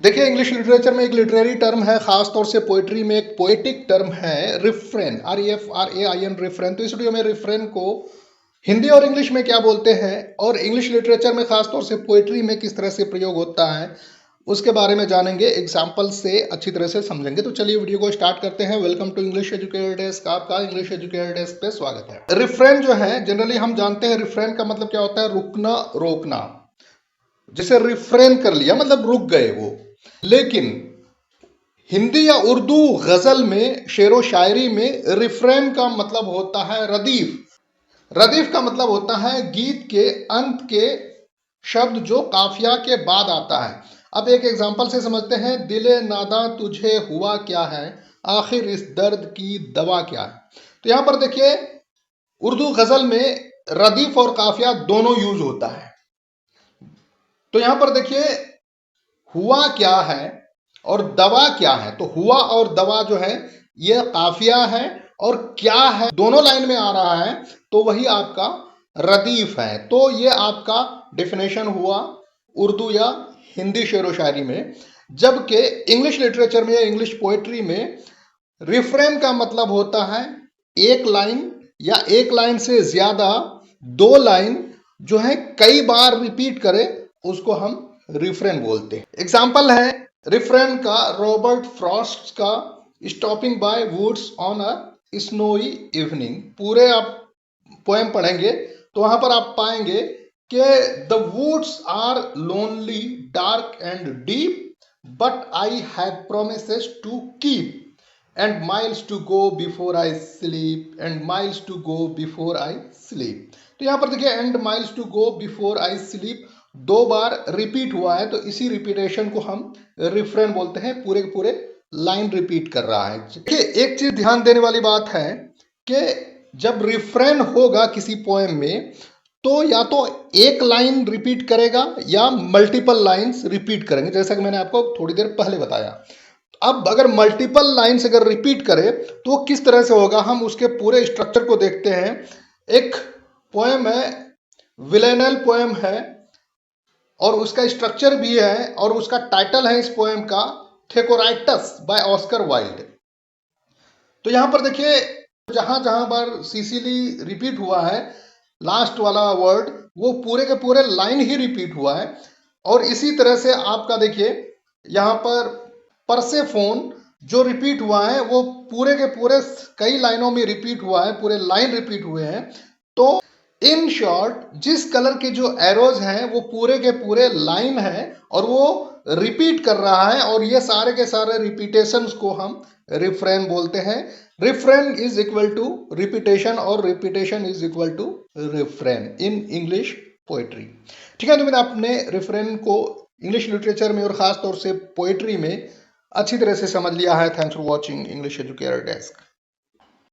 देखिए, English literature में एक लिटरेरी टर्म है, खास तौर से पोएट्री में एक पोएटिक टर्म है रिफ्रेन, REFRAIN, रिफ्रेन। तो इस वीडियो में रिफ्रेन को हिंदी और इंग्लिश में क्या बोलते हैं और इंग्लिश लिटरेचर में खास तौर से पोएट्री में किस तरह से प्रयोग होता है उसके बारे में जानेंगे, एग्जाम्पल से अच्छी तरह से समझेंगे। तो चलिए वीडियो को स्टार्ट करते हैं। Welcome to English educator desk, आपका इंग्लिश एजुकेटर डेस्क पे स्वागत है। रिफ्रेन जो है, जनरली हम जानते हैं रिफ्रेन का मतलब क्या होता है, रुकना, रोकना। जैसे रिफ्रेन कर लिया मतलब रुक गए वो। लेकिन हिंदी या उर्दू गजल में, शेरो शायरी में रिफ्रेन का मतलब होता है रदीफ। रदीफ का मतलब होता है गीत के अंत के शब्द जो काफिया के बाद आता है। अब एक एग्जांपल से समझते हैं। दिले नादा तुझे हुआ क्या है, आखिर इस दर्द की दवा क्या है। तो यहां पर देखिए, उर्दू गजल में रदीफ और काफिया दोनों यूज होता है। तो यहां पर देखिए, हुआ क्या है और दवा क्या है। तो हुआ और दवा जो है ये काफिया है, और क्या है दोनों लाइन में आ रहा है, तो वही आपका रदीफ है। तो ये आपका डेफिनेशन हुआ उर्दू या हिंदी शेरो शायरी में। जबकि इंग्लिश लिटरेचर में या इंग्लिश पोएट्री में रिफ्रेन का मतलब होता है एक लाइन या एक लाइन से ज्यादा, दो लाइन जो है कई बार रिपीट करे, उसको हम रिफ्रेन बोलते हैं। एग्जाम्पल है रिफ्रेन का रॉबर्ट फ्रॉस्ट का stopping by woods on a snowy evening. पूरे आप पोएम पढ़ेंगे तो वहां पर आप पाएंगे कि the woods are lonely, dark and deep, but I have promises to keep, and miles to go before I sleep, and miles to go before I sleep. तो यहां पर देखिए, and miles to go before I sleep दो बार repeat हुआ है, तो इसी रिपीटेशन को हम रिफ्रेन बोलते हैं। पूरे के पूरे लाइन रिपीट कर रहा है। देखिए, एक चीज ध्यान देने वाली बात है कि जब रिफ्रेन होगा किसी पोएम में, तो या तो एक लाइन रिपीट करेगा या मल्टीपल लाइंस रिपीट करेंगे, जैसा कि मैंने आपको थोड़ी देर पहले बताया। अब अगर मल्टीपल लाइन्स अगर रिपीट करे तो किस तरह से होगा, हम उसके पूरे स्ट्रक्चर को देखते हैं। एक पोएम है, विलेनल पोएम है, और उसका स्ट्रक्चर भी है, और उसका टाइटल है इस पोएम का थेकोराइटस बाय ऑस्कर वाइल्ड। तो यहां पर देखिए, जहां जहां पर सिसिली रिपीट हुआ है, लास्ट वाला वर्ड वो पूरे के पूरे लाइन ही रिपीट हुआ है। और इसी तरह से आपका देखिए, यहां पर परसेफोन जो रिपीट हुआ है वो पूरे के पूरे कई लाइनों में रिपीट हुआ है, पूरे लाइन रिपीट हुए हैं। तो इन शॉर्ट, जिस कलर के जो एरोज हैं वो पूरे के पूरे लाइन है और वो रिपीट कर रहा है, और ये सारे के सारे रिपीटेशंस को हम रिफ्रेन बोलते हैं। Refrain is equal to repetition, और repetition is equal to refrain in English poetry. ठीक है, तो मैंने अपने रिफ्रेन को इंग्लिश लिटरेचर में और खास तौर से पोएट्री में अच्छी तरह से समझ लिया है। Thanks for watching English educator desk.